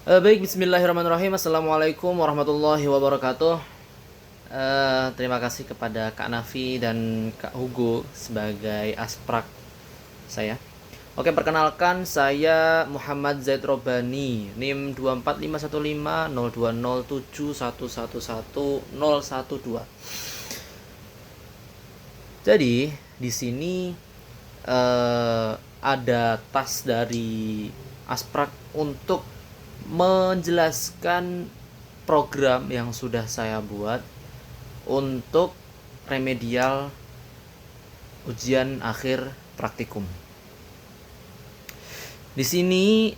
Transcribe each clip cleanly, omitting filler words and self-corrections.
Baik, bismillahirrahmanirrahim. Assalamualaikum warahmatullahi wabarakatuh. Terima kasih kepada Kak Nafi dan Kak Hugo sebagai asprak saya. Oke, perkenalkan saya Muhammad Zaid Robani, NIM 245150207111012. Jadi, di sini ada tas dari asprak untuk menjelaskan program yang sudah saya buat untuk remedial ujian akhir praktikum. Di sini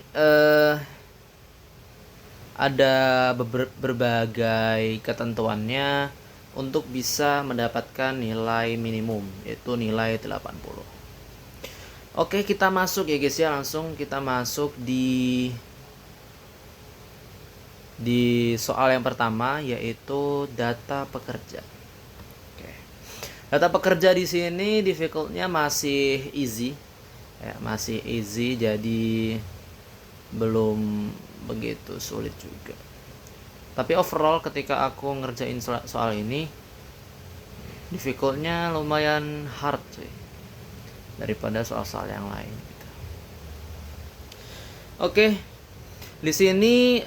ada berbagai ketentuannya untuk bisa mendapatkan nilai minimum, yaitu nilai 80. Oke, kita masuk ya guys ya, langsung kita masuk di soal yang pertama, yaitu data pekerja. Oke. Data pekerja di sini difficultnya masih easy, ya, masih easy, jadi belum begitu sulit juga. Tapi overall ketika aku ngerjain soal ini, difficultnya lumayan hard sih daripada soal-soal yang lain. Gitu. Oke, di sini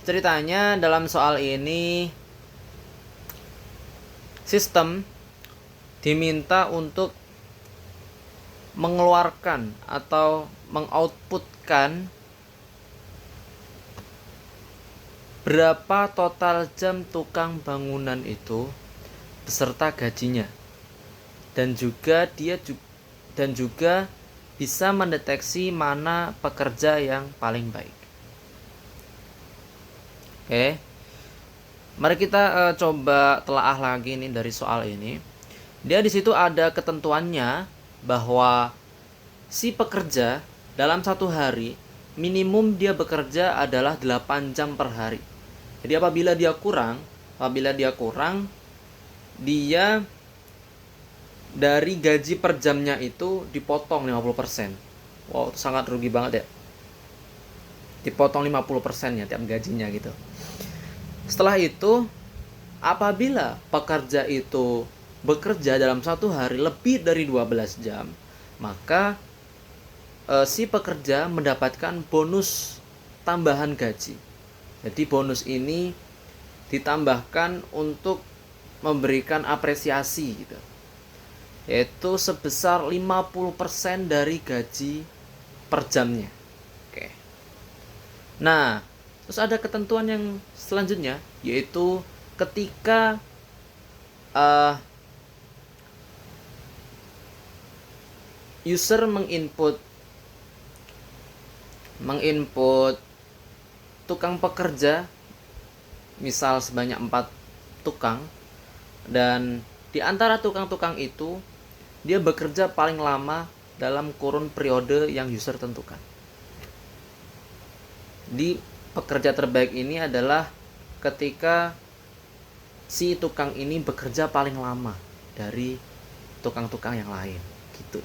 ceritanya dalam soal ini sistem diminta untuk mengeluarkan atau mengoutputkan berapa total jam tukang bangunan itu beserta gajinya, dan juga bisa mendeteksi mana pekerja yang paling baik. Oke, mari kita coba telaah lagi nih dari soal ini. Dia di situ ada ketentuannya bahwa si pekerja dalam satu hari minimum dia bekerja adalah 8 jam per hari. Jadi apabila dia kurang, dia dari gaji per jamnya itu dipotong 50%. Wow, itu sangat rugi banget ya. Dipotong 50% ya tiap gajinya gitu. Setelah itu, apabila pekerja itu bekerja dalam satu hari lebih dari 12 jam, maka si pekerja mendapatkan bonus tambahan gaji. Jadi bonus ini ditambahkan untuk memberikan apresiasi gitu, yaitu sebesar 50% dari gaji per jamnya. Oke. Nah, terus ada ketentuan yang selanjutnya, yaitu ketika user menginput tukang pekerja, misal sebanyak 4 tukang, dan di antara tukang-tukang itu dia bekerja paling lama dalam kurun periode yang user tentukan. Di pekerja terbaik ini adalah ketika si tukang ini bekerja paling lama dari tukang-tukang yang lain gitu.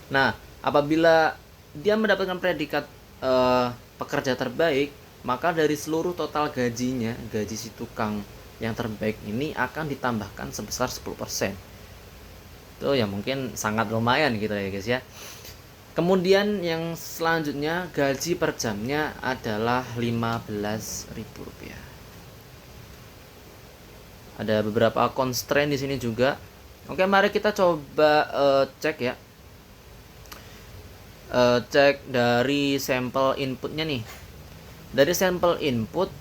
Nah, apabila dia mendapatkan predikat pekerja terbaik, maka dari seluruh total gajinya, gaji si tukang yang terbaik ini akan ditambahkan sebesar 10%. Itu ya mungkin sangat lumayan gitu ya guys ya. Kemudian yang selanjutnya, gaji per jamnya adalah Rp15.000. Ada beberapa constraint di sini juga. Oke, mari kita coba cek ya. Cek dari sampel inputnya nih. Dari sampel input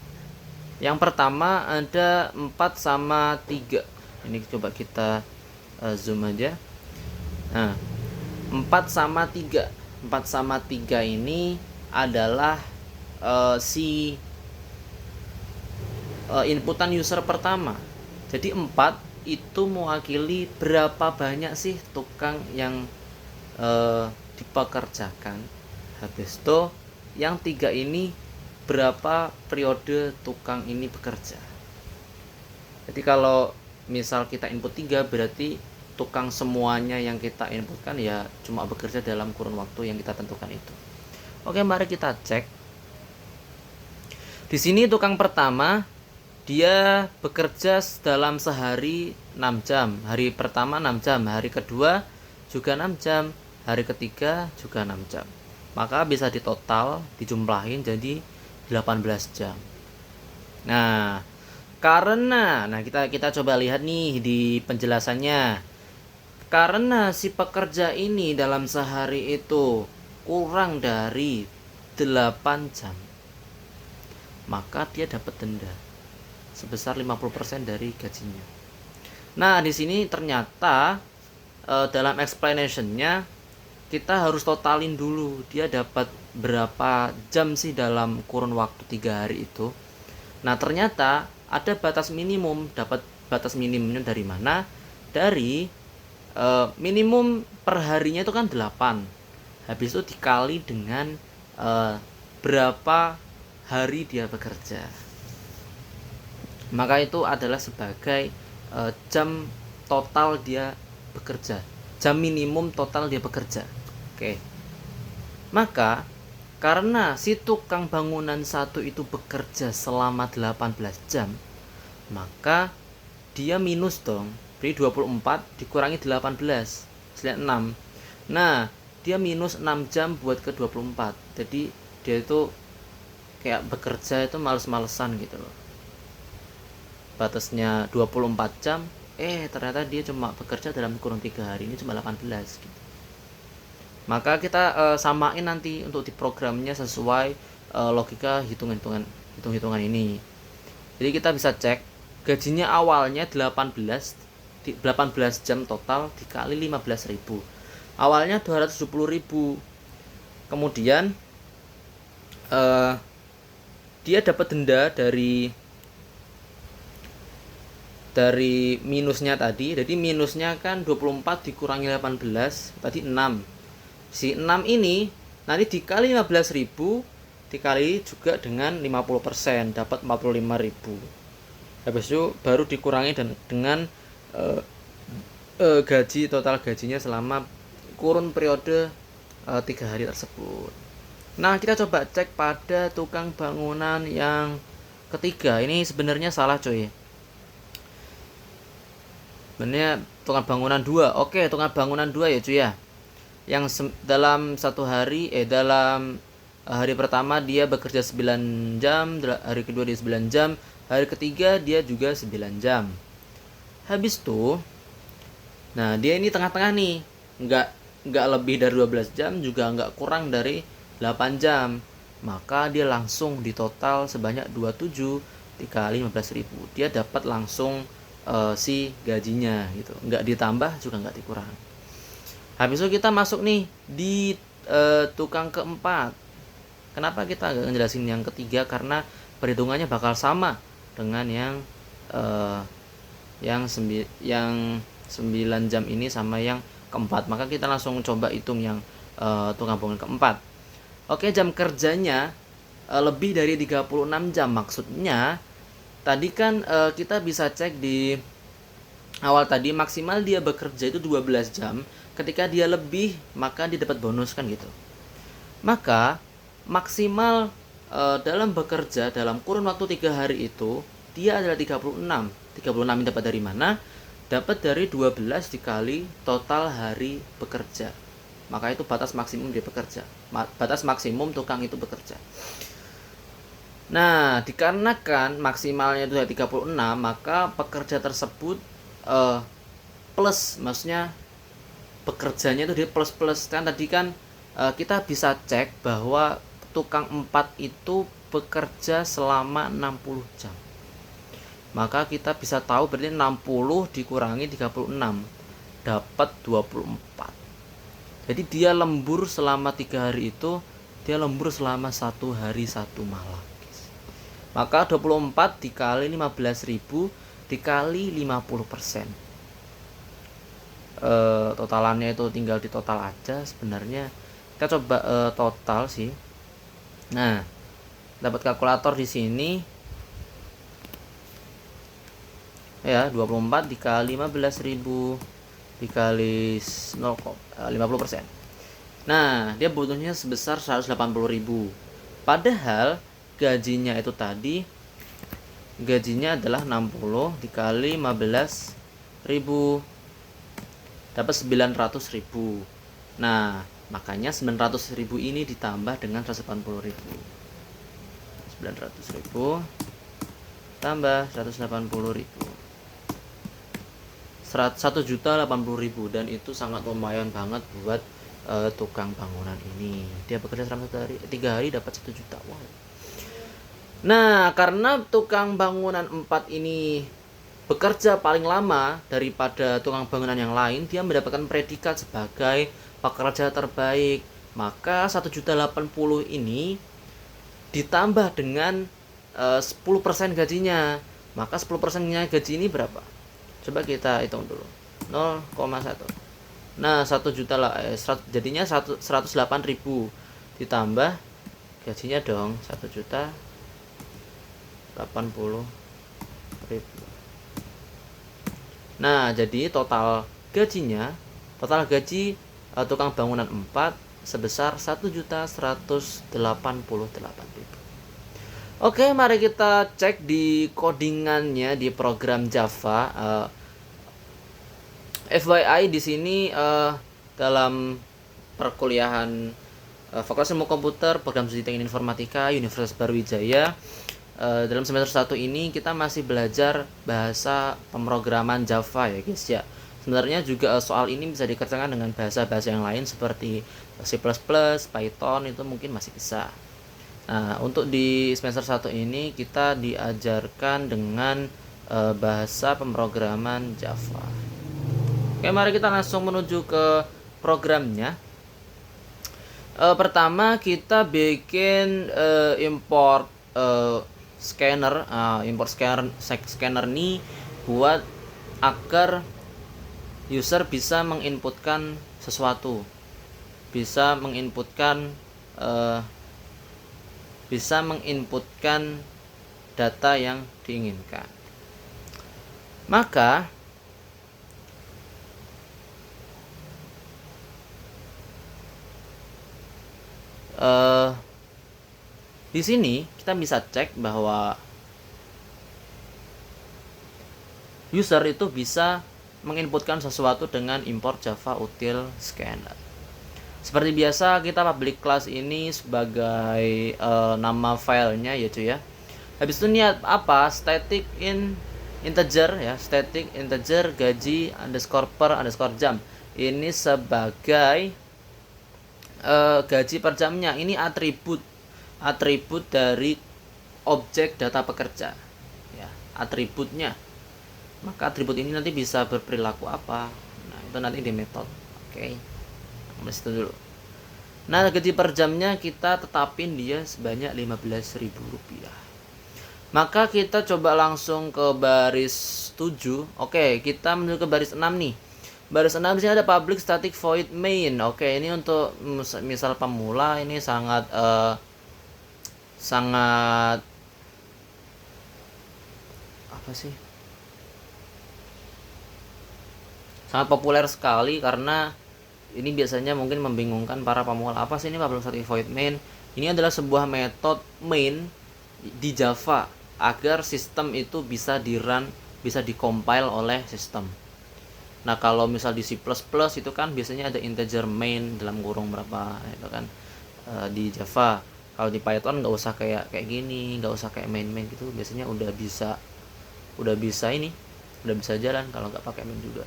yang pertama ada 4/3. Ini coba kita zoom aja. Nah, 4/3. 4/3 ini adalah si inputan user pertama. Jadi 4 itu mewakili berapa banyak sih tukang yang dipekerjakan. Habis itu yang 3 ini berapa periode tukang ini bekerja. Jadi kalau misal kita input 3, berarti tukang semuanya yang kita inputkan ya cuma bekerja dalam kurun waktu yang kita tentukan itu. Oke, mari kita cek. Di sini tukang pertama dia bekerja dalam sehari 6 jam. Hari pertama 6 jam, hari kedua juga 6 jam, hari ketiga juga 6 jam. Maka bisa ditotal, dijumlahin jadi 18 jam. Nah, kita coba lihat nih di penjelasannya. Karena si pekerja ini dalam sehari itu kurang dari 8 jam, maka dia dapat denda sebesar 50% dari gajinya. Nah, di sini ternyata dalam explanation-nya kita harus totalin dulu dia dapat berapa jam sih dalam kurun waktu 3 hari itu. Nah, ternyata ada batas minimum. Dapat batas minimumnya dari mana? Dari minimum per harinya itu kan 8. Habis itu dikali dengan berapa hari dia bekerja. Maka itu adalah sebagai jam total dia bekerja. Jam minimum total dia bekerja. Oke. Maka karena si tukang bangunan satu itu bekerja selama 18 jam, maka dia minus dong. Jadi 24 dikurangi 18, hasilnya 6. Nah, dia minus 6 jam buat ke 24. Jadi dia itu kayak bekerja itu males-malesan gitu loh. Batasnya 24 jam, ternyata dia cuma bekerja dalam kurun 3 hari, ini cuma 18 gitu. Maka kita samain nanti untuk di programnya sesuai logika hitung-hitungan ini. Jadi kita bisa cek gajinya awalnya 18 jam total dikali 15.000. Awalnya 270.000. Kemudian dia dapat denda dari minusnya tadi. Jadi minusnya kan 24 dikurangi 18 tadi 6. Si 6 ini nanti dikali 15.000 dikali juga dengan 50%, dapat 45.000. Habis itu baru dikurangi dengan gaji, total gajinya selama kurun periode 3 hari tersebut. Nah, kita coba cek pada tukang bangunan yang ketiga. Ini sebenarnya salah coy. Sebenarnya tukang bangunan 2. Oke, tukang bangunan 2 ya cuy ya. Yang dalam satu hari dalam hari pertama dia bekerja 9 jam, hari kedua dia 9 jam, hari ketiga dia juga 9 jam. Habis itu, nah dia ini tengah-tengah nih, nggak lebih dari 12 jam, juga nggak kurang dari 8 jam. Maka dia langsung ditotal sebanyak 27 dikali 15.000. Dia dapat langsung si gajinya gitu, nggak ditambah juga nggak dikurang. Habis itu kita masuk nih di tukang keempat. Kenapa kita nggak ngejelasin yang ketiga? Karena perhitungannya bakal sama dengan yang 9 jam ini sama yang keempat. Maka kita langsung coba hitung yang tukang bangunan keempat. Oke, jam kerjanya lebih dari 36 jam. Maksudnya tadi kan kita bisa cek di awal tadi maksimal dia bekerja itu 12 jam. Ketika dia lebih, maka dia dapat bonus kan gitu. Maka maksimal dalam bekerja dalam kurun waktu 3 hari itu dia adalah 36. 36 ini dapat dari mana? Dapat dari 12 dikali total hari bekerja. Maka itu batas maksimum dia bekerja. Batas maksimum tukang itu bekerja. Nah, dikarenakan maksimalnya itu 36, maka pekerja tersebut plus, maksudnya bekerjanya itu dia plus kan tadi kan kita bisa cek bahwa tukang 4 itu bekerja selama 60 jam. Maka kita bisa tahu berarti 60 dikurangi 36 dapat 24. Jadi dia lembur selama 3 hari itu, dia lembur selama 1 hari 1 malam. Maka 24 dikali 15.000 dikali 50%. Totalannya itu tinggal di total aja sebenarnya. Kita coba total sih. Nah, dapat kalkulator di sini. Ya, 24 dikali 15.000 dikali 50%. Nah, dia butuhnya sebesar 180.000. Padahal gajinya itu tadi, gajinya adalah 60 dikali 15.000, dapat 900.000. Nah, makanya 900.000 ini ditambah dengan 180.000. 900.000 tambah 180.000, 1.080.000, dan itu sangat lumayan banget buat tukang bangunan ini. Dia bekerja selama 3 hari dapat 1 juta. Wow. Nah, karena tukang bangunan 4 ini bekerja paling lama daripada tukang bangunan yang lain, dia mendapatkan predikat sebagai pekerja terbaik. Maka 1.080.000 ini ditambah dengan 10% gajinya. Maka 10%-nya gaji ini berapa? Coba kita hitung dulu. 0,1. Nah, 1 juta lah, jadinya 108.000 ditambah gajinya dong 1.080.000. Nah, jadi total gaji tukang bangunan 4 sebesar 1.188.000. Oke, mari kita cek di codingannya di program Java. FYI di sini dalam perkuliahan Fakultas Ilmu Komputer, Program Studi Teknik Informatika, Universitas Barwijaya, dalam semester 1 ini kita masih belajar bahasa pemrograman Java ya guys ya. Sebenarnya juga soal ini bisa dikerjakan dengan bahasa-bahasa yang lain seperti C++, Python, itu mungkin masih bisa. Nah, untuk di semester 1 ini kita diajarkan dengan bahasa pemrograman Java. Oke, mari kita langsung menuju ke programnya. Pertama kita bikin import scanner. Import scanner ini buat agar user bisa menginputkan sesuatu, bisa menginputkan data yang diinginkan. Maka di sini kita bisa cek bahwa user itu bisa menginputkan sesuatu dengan import Java util scanner. Seperti biasa kita public class ini sebagai nama filenya ya cuy ya. Habis itu niat apa? Static integer ya, static integer gaji underscore per underscore jam. Ini sebagai gaji per jamnya. Ini atribut dari objek data pekerja ya, atributnya. Maka atribut ini nanti bisa berperilaku apa? Nah, itu nanti di metode. Oke. Itu dulu. Nah, gaji per jamnya kita tetapin dia sebanyak Rp15.000. Maka kita coba langsung ke baris 7. Oke, kita menuju ke baris 6 nih. Baris 6 di sini ada public static void main. Oke, ini untuk misal pemula ini sangat apa sih? Sangat populer sekali karena ini biasanya mungkin membingungkan para pemula. Apa sih ini public static void main? Ini adalah sebuah metode main di Java agar sistem itu bisa bisa di-compile oleh sistem. Nah, kalau misal di C++ itu kan biasanya ada integer main dalam kurung berapa itu kan di Java. Kalau di Python nggak usah kayak gini, nggak usah kayak main gitu. Biasanya udah bisa jalan kalau nggak pakai main juga.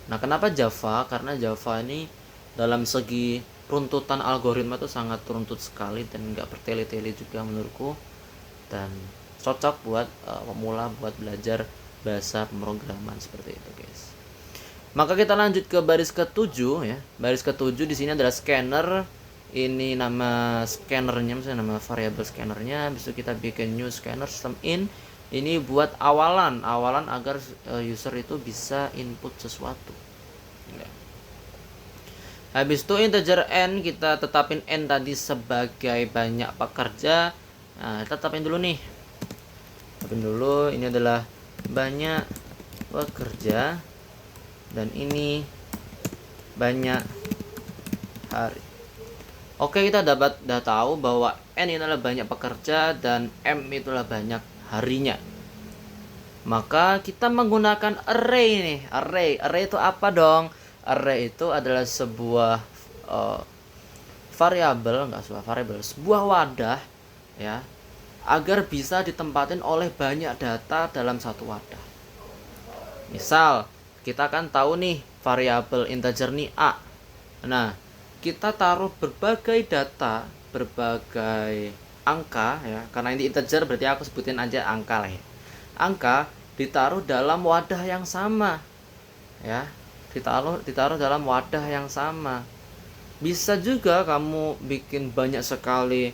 Nah, kenapa Java? Karena Java ini dalam segi runtutan algoritma itu sangat runtut sekali dan nggak bertele-tele juga menurutku, dan cocok buat pemula buat belajar bahasa pemrograman seperti itu, guys. Maka kita lanjut ke baris ke-7 ya. Baris ke-7 di sini adalah scanner. Ini nama scannernya, misalnya nama variabel scannernya. Habis itu kita bikin new scanner system in. Ini buat awalan agar user itu bisa input sesuatu. Ya. Habis itu integer n, kita tetapin n tadi sebagai banyak pekerja. Nah, kita tetapin dulu nih. Tetapin dulu, ini adalah banyak pekerja dan ini banyak hari. Oke, kita dah tahu bahwa N itu adalah banyak pekerja dan M itulah banyak harinya. Maka kita menggunakan array nih. Array itu apa dong? Array itu adalah sebuah variabel, enggak sebuah variabel, sebuah wadah ya, agar bisa ditempatin oleh banyak data dalam satu wadah. Misal, kita kan tahu nih variabel integer nih A. Nah, kita taruh berbagai data, berbagai angka ya, karena ini integer berarti aku sebutin aja angka lah ya. Angka ditaruh dalam wadah yang sama ya, ditaruh dalam wadah yang sama. Bisa juga kamu bikin banyak sekali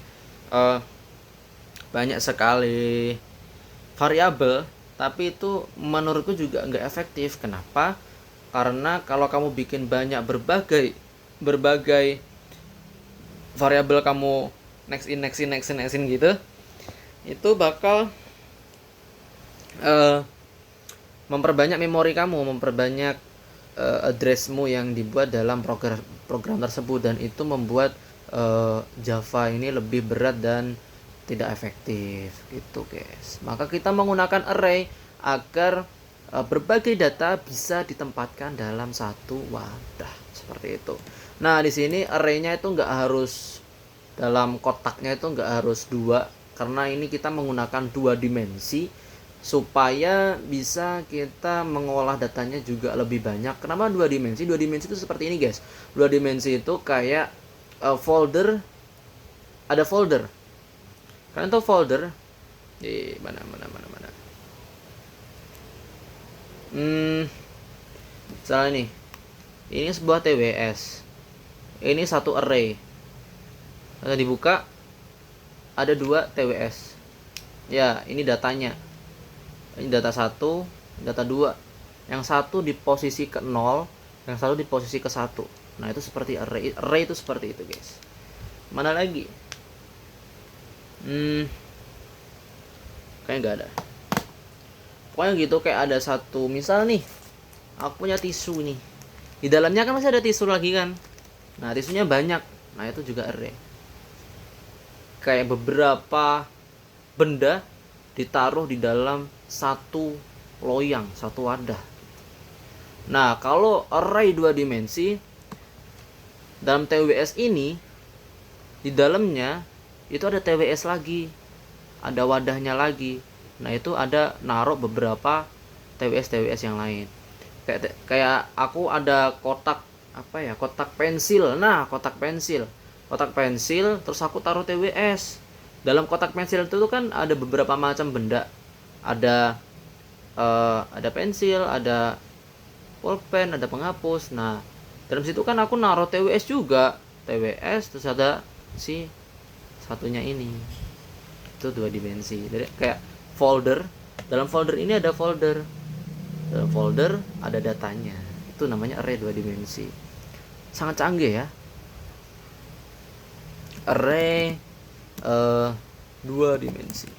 variabel, tapi itu menurutku juga nggak efektif. Kenapa? Karena kalau kamu bikin banyak berbagai variabel, kamu next in gitu, itu bakal memperbanyak memori kamu, memperbanyak addressmu yang dibuat dalam program tersebut, dan itu membuat Java ini lebih berat dan tidak efektif gitu guys. Maka kita menggunakan array agar berbagai data bisa ditempatkan dalam satu wadah seperti itu. Nah, di sini array-nya itu nggak harus dalam kotaknya, itu nggak harus 2, karena ini kita menggunakan 2 dimensi supaya bisa kita mengolah datanya juga lebih banyak. Kenapa 2 dimensi? 2 dimensi itu seperti ini guys. 2 dimensi itu kayak folder, ada folder. Kalian tahu folder di mana. Misalnya nih, ini sebuah TWS, ini satu array. Kalau dibuka ada 2 TWS. Ya, ini datanya. Ini data 1, data 2. Yang satu di posisi ke 0, yang satu di posisi ke 1. Nah, itu seperti array. Array itu seperti itu, guys. Mana lagi? Kayaknya nggak ada. Pokoknya gitu, kayak ada satu, misal nih, aku punya tisu nih. Di dalamnya kan masih ada tisu lagi kan. Nah, tisunya banyak. Nah, itu juga array. Kayak beberapa benda ditaruh di dalam satu loyang, satu wadah. Nah, kalau array 2 dimensi, dalam TWS ini, di dalamnya itu ada TWS lagi, ada wadahnya lagi. Nah, itu ada naruh beberapa TWS yang lain. Kayak aku ada kotak kotak pensil. Nah, kotak pensil terus aku taruh TWS. Dalam kotak pensil itu kan ada beberapa macam benda. Ada pensil, ada pulpen, ada penghapus. Nah, dalam situ kan aku naruh TWS juga. TWS terus ada si satunya ini. Itu 2 dimensi. Jadi kayak folder. Dalam folder ini ada folder. Dalam folder ada datanya. Itu namanya array 2 dimensi. Sangat canggih ya. Array 2 dimensi.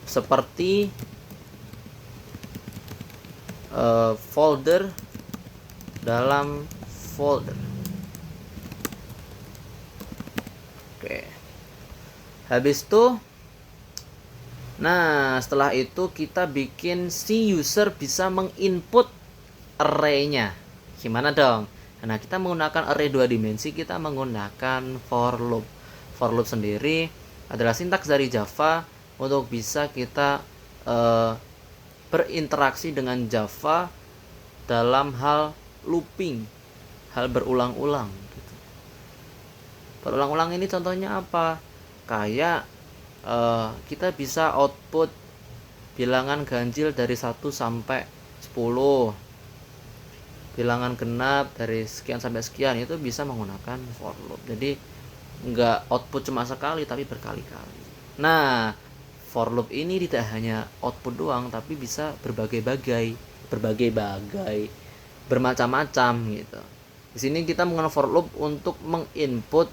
Seperti folder dalam folder. Oke. Habis itu, nah, setelah itu kita bikin si user bisa menginput array-nya. Gimana dong? Nah, kita menggunakan array 2 dimensi, kita menggunakan for loop. For loop sendiri adalah sintaks dari Java untuk bisa kita berinteraksi dengan Java dalam hal looping, hal berulang-ulang gitu. Berulang-ulang ini contohnya apa? Kayak kita bisa output bilangan ganjil dari 1 sampai 10, bilangan genap dari sekian sampai sekian, itu bisa menggunakan for loop. Jadi nggak output cuma sekali tapi berkali-kali. Nah, for loop ini tidak hanya output doang, tapi bisa berbagai-bagai, bermacam-macam gitu. Di sini kita menggunakan for loop untuk menginput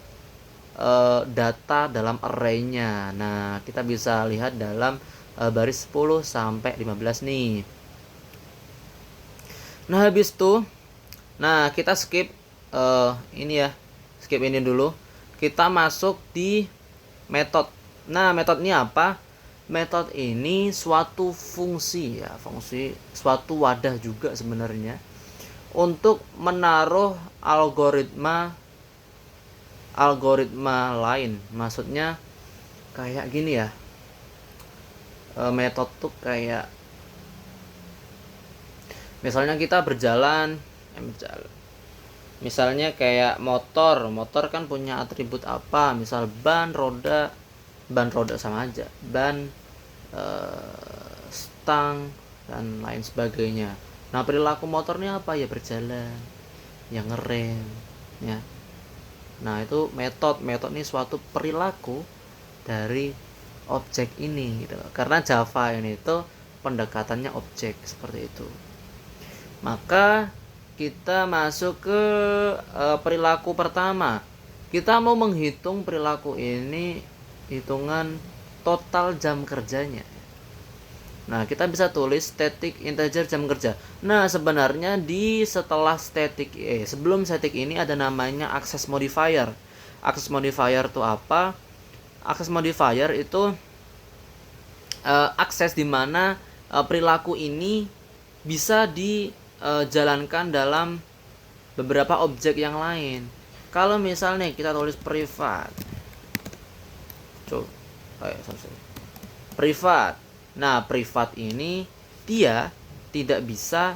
data dalam array-nya. Nah, kita bisa lihat dalam baris 10 sampai 15 nih. Nah, habis itu, nah kita skip ini ya, skip ini dulu. kita masuk di metode. Nah, metode ini apa? Metode ini suatu fungsi ya, fungsi suatu wadah juga sebenarnya untuk menaruh algoritma lain. Maksudnya kayak gini ya. Metode tuh kayak misalnya kita berjalan, misalnya kayak motor kan punya atribut apa, misal ban roda sama aja, ban, stang dan lain sebagainya. Nah, perilaku motornya apa ya? Berjalan, yang ngerem ya. Nah, itu metode ini suatu perilaku dari objek ini gitu. Karena Java ini itu pendekatannya objek seperti itu. Maka kita masuk ke perilaku pertama. Kita mau menghitung perilaku ini hitungan total jam kerjanya. Nah, kita bisa tulis static integer jam kerja. Nah, sebenarnya sebelum static ini ada namanya access modifier. Access modifier itu apa? Access modifier itu akses di mana perilaku ini bisa dijalankan dalam beberapa objek yang lain. Kalau misalnya kita tulis privat, privat. Nah, privat ini dia tidak bisa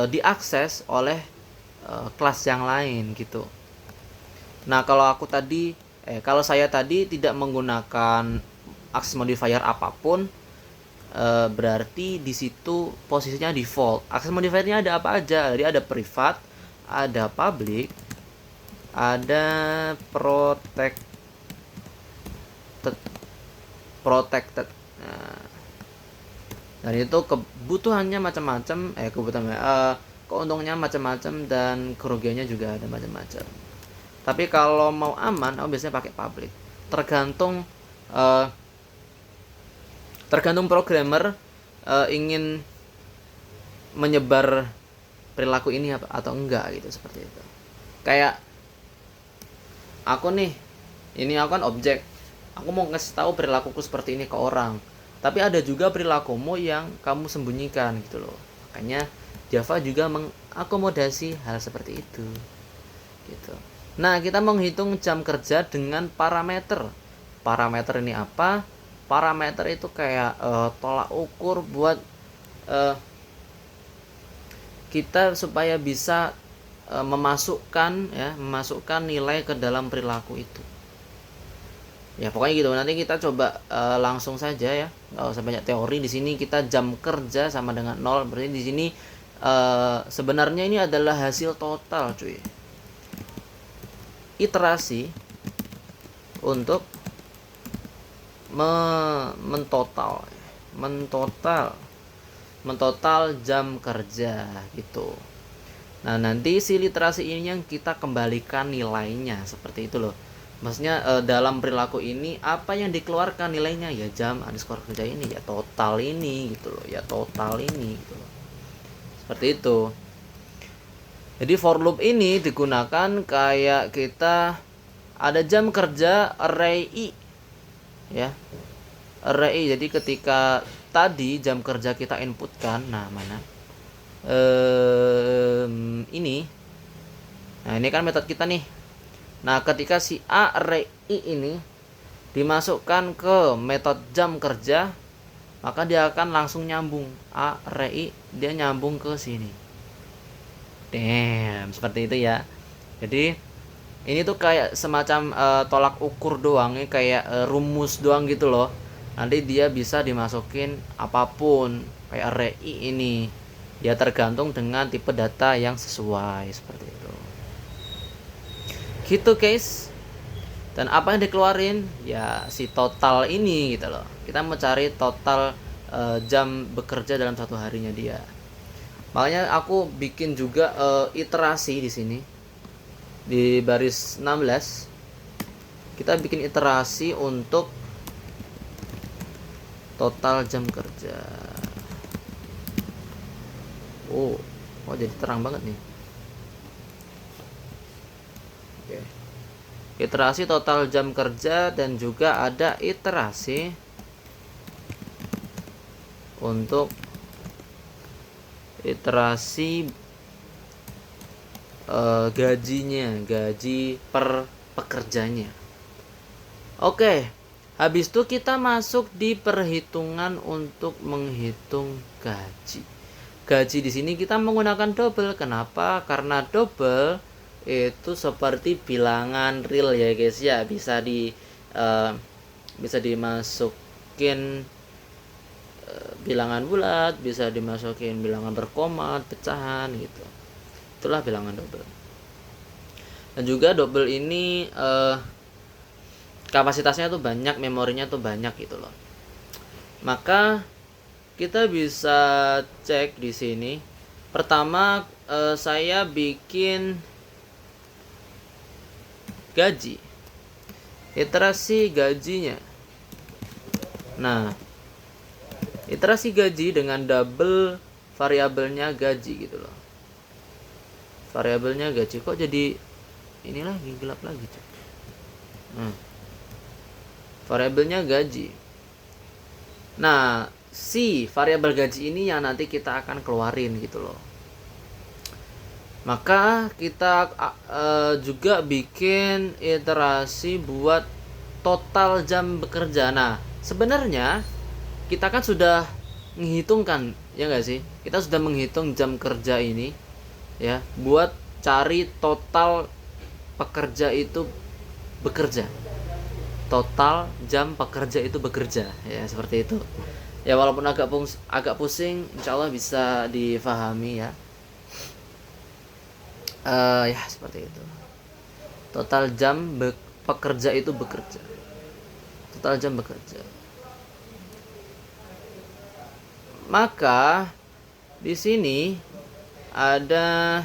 diakses oleh kelas yang lain gitu. Nah, kalau saya tadi tidak menggunakan access modifier apapun, berarti di situ posisinya default. Access modifiernya ada apa aja? Jadi ada privat, ada public, ada protected. Nah, dan itu kebutuhannya macam-macam, keuntungannya macam-macam dan kerugiannya juga ada macam-macam. Tapi kalau mau aman, aku biasanya pakai public. Tergantung programmer ingin menyebar perilaku ini atau enggak gitu, seperti itu. Kayak aku nih, ini aku kan objek. Aku mau ngasih tahu perilakuku seperti ini ke orang. Tapi ada juga perilakumu yang kamu sembunyikan gitu loh. Makanya Java juga mengakomodasi hal seperti itu. Gitu. Nah, kita menghitung jam kerja dengan parameter. Parameter ini apa? Parameter itu kayak tolak ukur buat kita supaya bisa memasukkan nilai ke dalam perilaku itu. Ya, pokoknya gitu. Nanti kita coba langsung saja ya. Nggak usah banyak teori. Di sini kita jam kerja sama dengan 0. Berarti di sini sebenarnya ini adalah hasil total, cuy. Iterasi untuk mentotal jam kerja gitu. Nah, nanti si literasi ini yang kita kembalikan nilainya seperti itu loh. Maksudnya dalam perilaku ini apa yang dikeluarkan nilainya ya jam underscore kerja ini, ya total ini gitu loh, ya total ini gitu loh. Seperti itu. Jadi for loop ini digunakan kayak kita ada jam kerja array i ya. Array i. Jadi ketika tadi jam kerja kita inputkan, nah mana? Ini. Nah, ini kan metode kita nih. Nah, ketika si array i ini dimasukkan ke metode jam kerja, maka dia akan langsung nyambung. Array i dia nyambung ke sini. Seperti itu ya. Jadi ini tuh kayak semacam tolak ukur doang, kayak rumus doang gitu loh. Nanti dia bisa dimasukin apapun kayak array i ini. Dia tergantung dengan tipe data yang sesuai seperti itu. Gitu guys. Dan apa yang dikeluarin ya si total ini gitu loh. Kita mau cari total jam bekerja dalam satu harinya dia. Makanya aku bikin juga iterasi di sini. Di baris 16 kita bikin iterasi untuk total jam kerja. Oh, jadi terang banget nih. Oke. iterasi total jam kerja, dan juga ada iterasi untuk iterasi gajinya, gaji per pekerjanya. Oke, habis itu kita masuk di perhitungan untuk menghitung gaji. Gaji di sini kita menggunakan double. Kenapa? Karena double itu seperti bilangan real ya guys ya, bisa dimasukin bilangan bulat, bisa dimasukin bilangan berkoma, pecahan gitu. Itulah bilangan double. Dan juga double ini kapasitasnya tuh banyak, memorinya tuh banyak gitu loh. Maka kita bisa cek di sini. Pertama saya bikin gaji, iterasi gajinya. Nah, iterasi gaji dengan double variabelnya gaji gitu loh. Variabelnya gaji, kok jadi ini lagi, gelap lagi cek. Variabelnya gaji. Nah, si variabel gaji ini yang nanti kita akan keluarin gitu loh. Maka kita juga bikin iterasi buat total jam bekerja. Nah, sebenarnya kita kan sudah menghitungkan, ya nggak sih? Kita sudah menghitung jam kerja ini, ya, buat cari total pekerja itu bekerja. Total jam pekerja itu bekerja, ya seperti itu. Ya walaupun agak pusing, insya Allah bisa difahami ya. Ya seperti itu. Total jam pekerja itu bekerja. Total jam bekerja. Maka di sini ada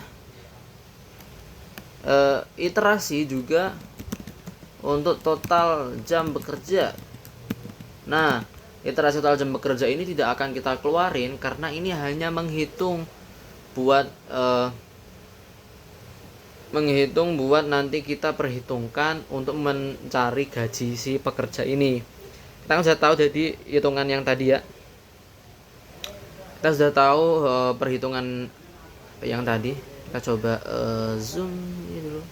iterasi juga untuk total jam bekerja. Nah, iterasi total jam bekerja ini tidak akan kita keluarin karena ini hanya menghitung buat nanti kita perhitungkan untuk mencari gaji si pekerja ini. Kita kan sudah tahu jadi hitungan yang tadi ya. Kita sudah tahu perhitungan yang tadi. Kita coba zoom ini dulu.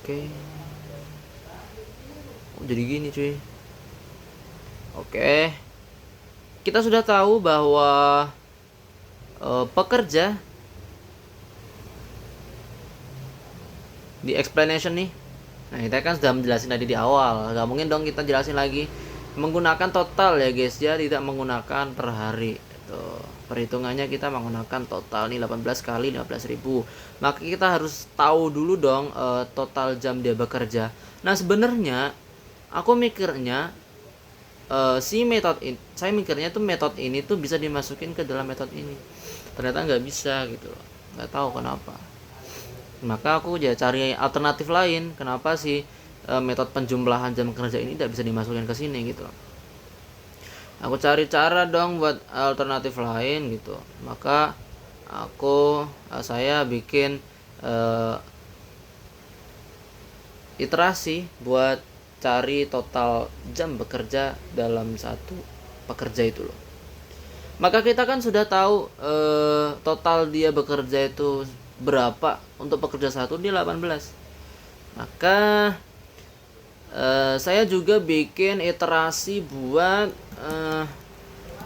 Oke. Jadi gini cuy. Oke. Kita sudah tahu bahwa pekerja di explanation nih. Nah, kita kan sudah menjelasin tadi di awal. Gak mungkin dong kita jelasin lagi. Menggunakan total ya guys ya, tidak menggunakan per hari. Tuh, perhitungannya kita menggunakan total nih 18 kali 15.000. Maka kita harus tahu dulu dong total jam dia bekerja. Nah, sebenarnya aku mikirnya saya mikirnya tuh metode ini tuh bisa dimasukin ke dalam metode ini. Ternyata nggak bisa gitu loh. Nggak tahu kenapa. Maka aku ya cari alternatif lain. Kenapa sih metode penjumlahan jam kerja ini tidak bisa dimasukkan ke sini gitu. Aku cari cara dong buat alternatif lain gitu. Maka saya bikin iterasi buat cari total jam bekerja dalam satu pekerja itu loh. Maka kita kan sudah tahu total dia bekerja itu berapa. Untuk pekerja satu dia 18. Maka saya juga bikin iterasi buat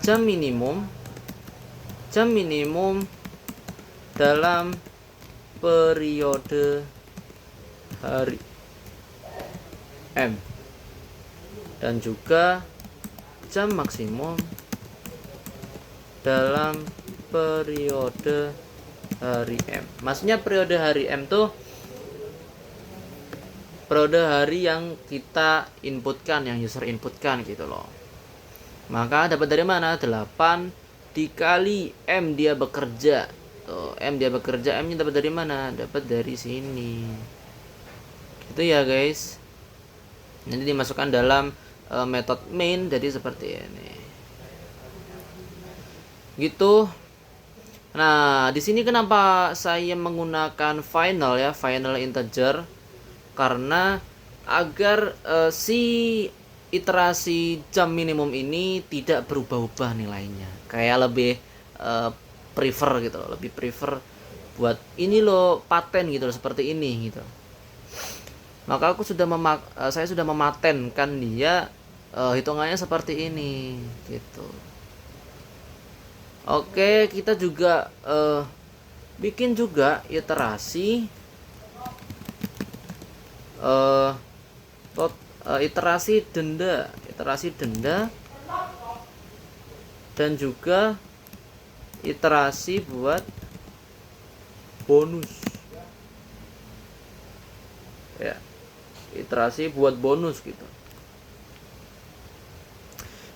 jam minimum dalam periode hari M, dan juga jam maksimum dalam periode hari M. Maksudnya periode hari M tuh periode hari yang kita inputkan, yang user inputkan gitu loh. Maka dapat dari mana? 8 dikali M dia bekerja. Tuh, M dia bekerja, M nya dapat dari mana? Dapat dari sini. Itu ya guys. Nanti dimasukkan dalam metode main, jadi seperti ini. Gitu. Nah, di sini kenapa saya menggunakan final ya, final integer? karena agar si iterasi jam minimum ini tidak berubah-ubah nilainya. Kayak lebih prefer gitu loh, lebih prefer buat ini loh paten gitu loh, seperti ini gitu. Maka saya sudah mematenkan dia hitungannya seperti ini gitu. Oke, kita juga bikin juga iterasi iterasi denda dan juga iterasi buat bonus ya, iterasi buat bonus gitu.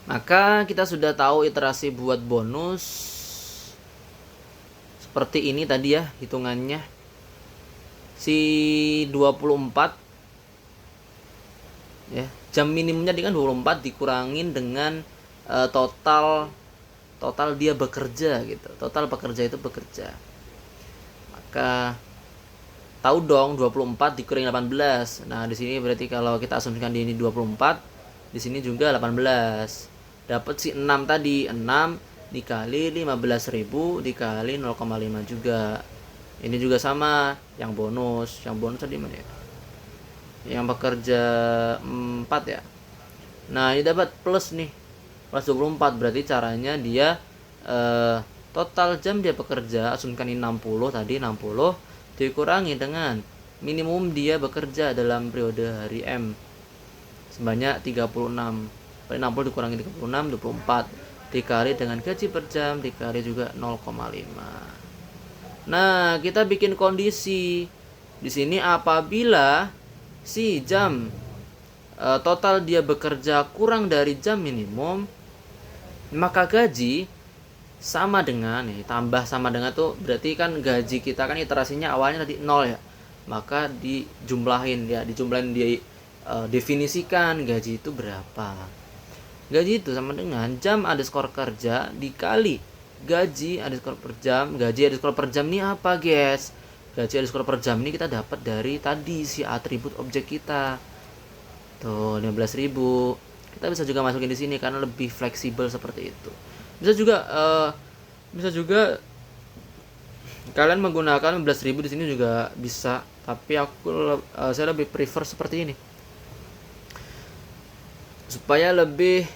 Maka kita sudah tahu iterasi buat bonus seperti ini tadi ya hitungannya. Si 24 ya, jam minimumnya kan 24 dikurangin dengan total dia bekerja gitu. Total pekerja itu bekerja. Maka tahu dong 24 dikurangi 18. Nah, di sini berarti kalau kita asumsikan di ini 24, di sini juga 18. Dapat si 6 tadi, 6 dikali 15.000 dikali 0,5 juga. Ini juga sama, yang bonus tadi mana ya? Yang bekerja 4 ya. Nah, ini dapat plus nih. Plus 24, berarti caranya dia total jam dia bekerja, asumsikan ini 60 tadi, 60 dikurangi dengan minimum dia bekerja dalam periode hari M sebanyak 36. 60 dikurangi 36, 24 dikali dengan gaji per jam dikali juga 0,5. Nah, kita bikin kondisi di sini apabila si jam total dia bekerja kurang dari jam minimum, maka gaji sama dengan tambah sama dengan tuh berarti kan gaji kita kan iterasinya awalnya tadi 0 ya. Maka dijumlahin dia definisikan gaji itu berapa. Gaji itu sama dengan jam underscore kerja dikali gaji underscore per jam. Gaji underscore per jam ini apa, guys? Gaji underscore per jam ini kita dapat dari tadi si atribut objek kita. Tuh, 15.000. Kita bisa juga masukin di sini karena lebih fleksibel seperti itu. Bisa juga kalian menggunakan 15.000 di sini juga bisa, tapi saya lebih prefer seperti ini. Supaya lebih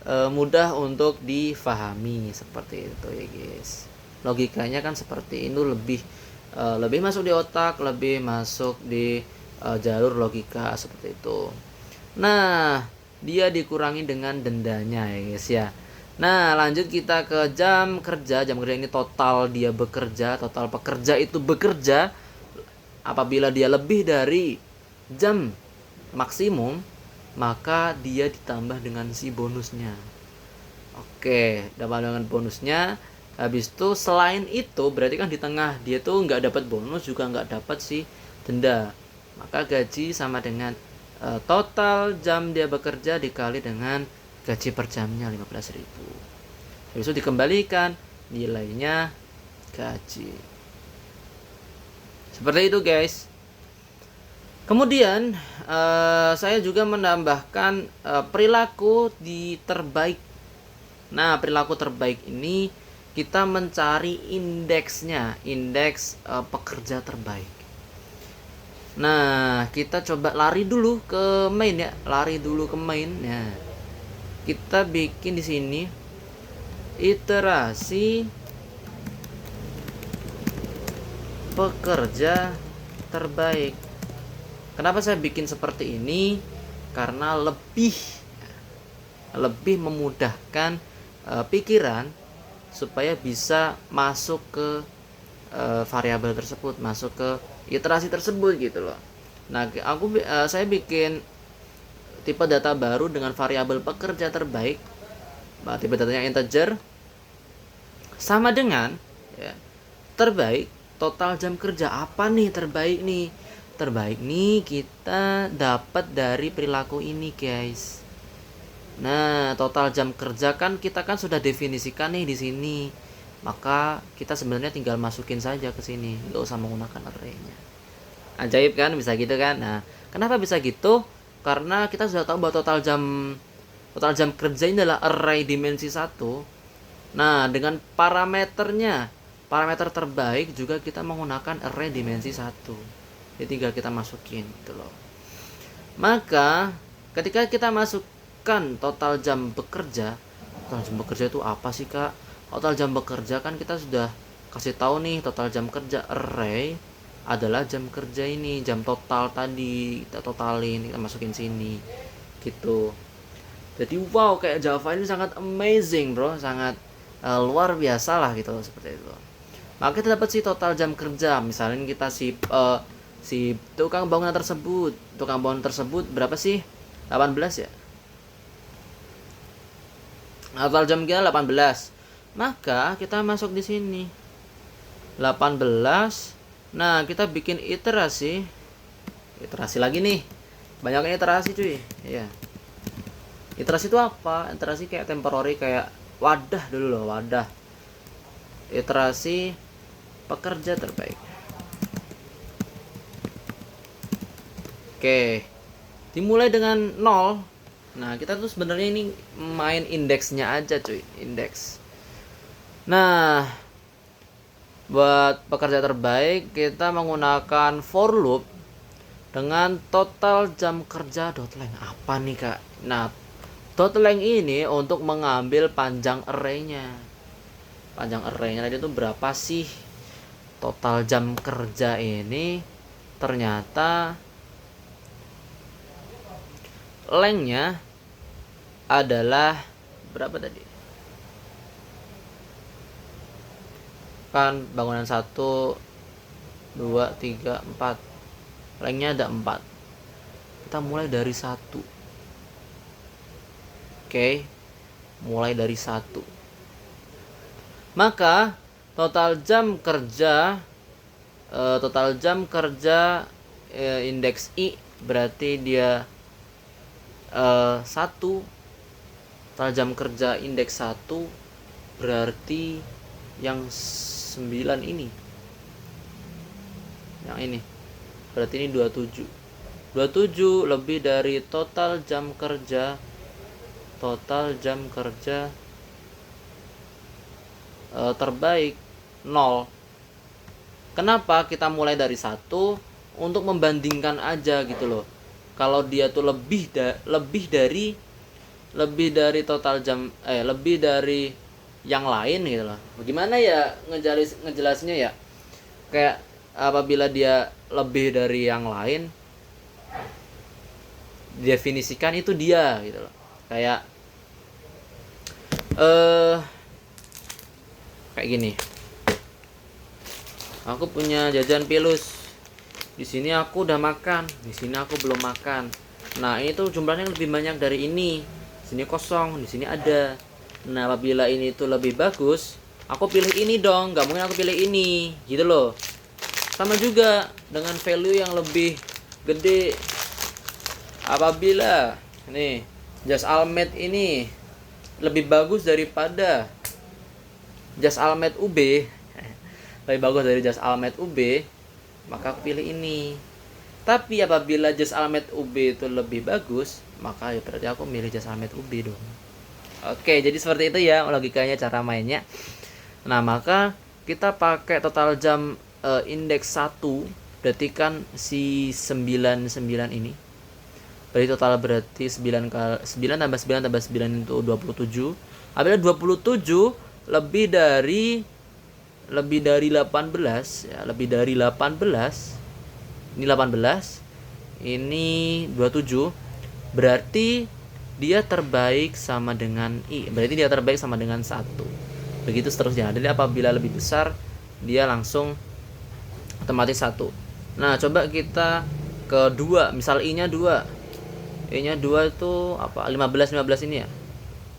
mudah untuk difahami seperti itu ya, guys. Logikanya kan seperti itu, lebih masuk di otak, lebih masuk di jalur logika seperti itu. Nah, dia dikurangi dengan dendanya ya, guys ya. Nah, lanjut kita ke jam kerja. Jam kerja ini total dia bekerja, total pekerja itu bekerja. Apabila dia lebih dari jam maksimum, maka dia ditambah dengan si bonusnya. Oke, dapat dengan bonusnya. Habis itu selain itu berarti kan di tengah dia tuh nggak dapat bonus juga nggak dapat si denda. Maka gaji sama dengan total jam dia bekerja dikali dengan gaji per jamnya 15.000. Habis itu dikembalikan nilainya gaji. Seperti itu, guys. Kemudian saya juga menambahkan perilaku di terbaik. Nah, perilaku terbaik ini kita mencari indeksnya, indeks pekerja terbaik. Nah, kita coba lari dulu ke main ya, ya. Kita bikin di sini iterasi pekerja terbaik. Kenapa saya bikin seperti ini? Karena lebih memudahkan pikiran supaya bisa masuk ke variabel tersebut, masuk ke iterasi tersebut gitu loh. Nah, saya bikin tipe data baru dengan variabel pekerja terbaik. Tipe datanya integer sama dengan ya, terbaik total jam kerja. Apa nih terbaik nih? Terbaik nih kita dapat dari perilaku ini, guys. Nah, total jam kerja kan kita kan sudah definisikan nih di sini. Maka kita sebenarnya tinggal masukin saja ke sini, nggak usah menggunakan array-nya. Ajaib kan, bisa gitu kan. Nah, kenapa bisa gitu? Karena kita sudah tahu bahwa total jam kerja ini adalah array dimensi 1. Nah, dengan parameter terbaik juga kita menggunakan array dimensi 1. Jadi tinggal kita masukin gitu loh. Maka ketika kita masukkan total jam bekerja itu apa sih, Kak? Total jam bekerja kan kita sudah kasih tahu nih, total jam kerja array adalah jam kerja ini, jam total tadi kita totalin, kita masukin sini gitu. Jadi wow, kayak Java ini sangat amazing bro, sangat luar biasa lah gitu, seperti itu. Maka kita dapat sih total jam kerja. Misalnya kita si tukang bangunan tersebut berapa sih? 18 ya. Total jam kita 18. Maka kita masuk di sini 18. Nah, kita bikin iterasi lagi nih. Banyak iterasi cuy. Iya. Iterasi itu apa? Iterasi kayak temporary, kayak wadah dulu loh, wadah. Iterasi pekerja terbaik. Oke. Dimulai dengan 0. Nah, kita tuh sebenarnya ini main indeksnya aja cuy, indeks. Nah, buat pekerja terbaik kita menggunakan for loop dengan total jam kerja .length. Apa nih, Kak? Nah, .length ini untuk mengambil panjang array-nya. Panjang array-nya tadi itu berapa sih? Total jam kerja ini ternyata length-nya adalah berapa tadi? Kan bangunan 1 2 3 4. Length-nya ada 4. Kita mulai dari 1. Oke. Mulai dari 1. Maka total jam kerja indeks I berarti dia 1. Total jam kerja indeks 1 berarti yang 9 ini. Yang ini. Berarti ini 27. 27 lebih dari total jam kerja terbaik 0. Kenapa kita mulai dari 1? Untuk membandingkan aja gitu loh. Kalau dia tuh lebih dari total jam lebih dari yang lain gitu loh. Bagaimana ya ngejelasinnya ya? Kayak apabila dia lebih dari yang lain, definisikan itu dia gitu loh. Kayak kayak gini. Aku punya jajan pilus. Di sini aku udah makan, di sini aku belum makan. Nah, ini tuh jumlahnya lebih banyak dari ini. Sini kosong, di sini ada. Nah, apabila ini tuh lebih bagus, aku pilih ini dong, gak mungkin aku pilih ini, gitu loh. Sama juga dengan value yang lebih gede. Apabila nih Just Almed ini lebih bagus daripada Just Almed UB, lebih bagus dari Just Almed UB, maka aku pilih ini. Tapi apabila Just Almed UB itu lebih bagus, maka ya berarti aku milih Just Almed UB dong. Oke, jadi seperti itu ya logikanya, cara mainnya. Nah, maka kita pakai total jam indeks 1, berarti kan si 99 ini. Berarti total berarti 9 tambah 9 tambah 9 itu 27. Apabila 27 lebih dari 18 ya, lebih dari 18. Ini 18. Ini 27. Berarti dia terbaik sama dengan I. Berarti dia terbaik sama dengan 1. Begitu seterusnya. Jadi apabila lebih besar, dia langsung otomatis 1. Nah, coba kita ke 2. Misal I-nya 2. I-nya 2 itu apa? 15 ini ya.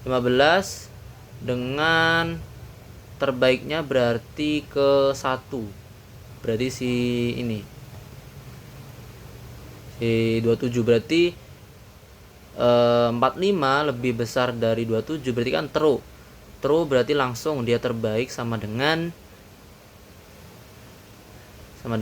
15 dengan terbaiknya berarti ke 1. Berarti si ini. Si 27 berarti 45 lebih besar dari 27, berarti kan true berarti langsung dia terbaik sama dengan 2.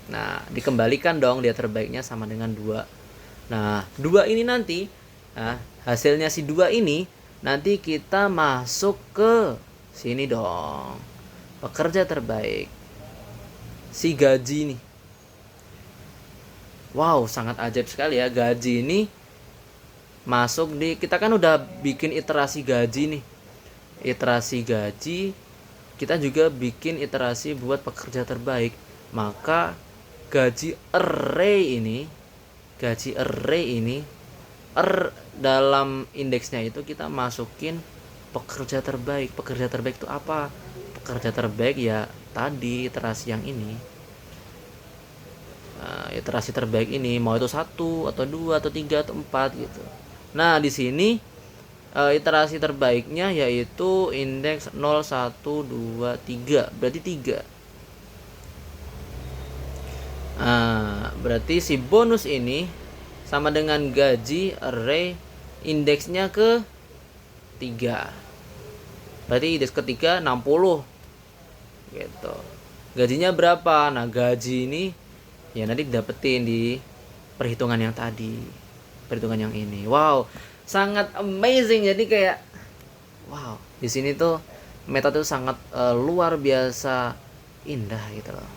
Nah, dikembalikan dong dia terbaiknya sama dengan 2. Nah, 2 ini nanti, nah, hasilnya si 2 ini nanti kita masuk ke sini dong. Pekerja terbaik. Si gaji nih. Wow, sangat ajaib sekali ya. Gaji ini masuk di, kita kan udah bikin iterasi gaji nih. Iterasi gaji, kita juga bikin iterasi buat pekerja terbaik. Maka gaji array ini dalam indeksnya itu kita masukin pekerja terbaik. Pekerja terbaik itu apa? Pekerja terbaik ya tadi iterasi yang ini. Nah, iterasi terbaik ini mau itu 1 atau 2 atau 3 atau 4 gitu. Nah, di sini iterasi terbaiknya yaitu indeks 0, 1, 2, 3. Berarti 3. Nah, berarti si bonus ini sama dengan gaji array indeksnya ke 3. Berarti indeks ketiga 60 gitu. Gajinya berapa? Nah, gaji ini ya nanti dapetin di perhitungan yang tadi, perhitungan yang ini. Wow, sangat amazing. Jadi kayak wow, di sini tuh metode sangat luar biasa indah gitu loh.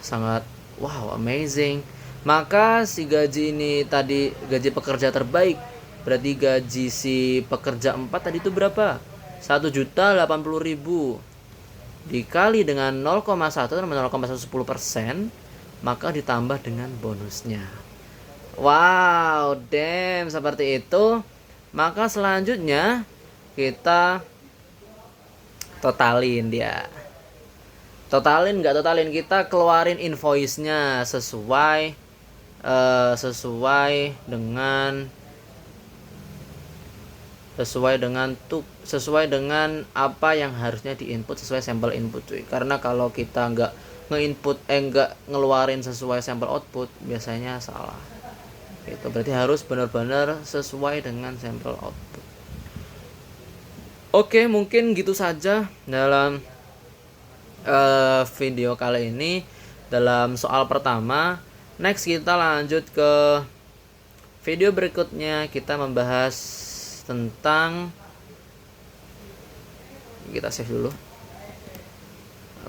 Sangat wow, amazing. Maka si gaji ini tadi gaji pekerja terbaik, berarti gaji si pekerja 4 tadi itu berapa? 1.080.000 dikali dengan 0,1 sama 0,110%, maka ditambah dengan bonusnya. Wow, damn, seperti itu. Maka selanjutnya kita totalin dia. Totalin nggak totalin, kita keluarin invoice-nya sesuai dengan apa yang harusnya diinput sesuai sampel input cuy. Karena kalau kita nggak ngeluarin sesuai sampel output biasanya salah. Itu berarti harus benar-benar sesuai dengan sampel output. Oke, mungkin gitu saja dalam video kali ini dalam soal pertama. Next kita lanjut ke video berikutnya, kita membahas tentang, kita save dulu,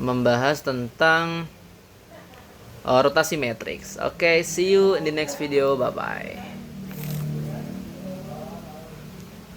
membahas tentang rotasi matrix. Oke, see you in the next video, bye bye.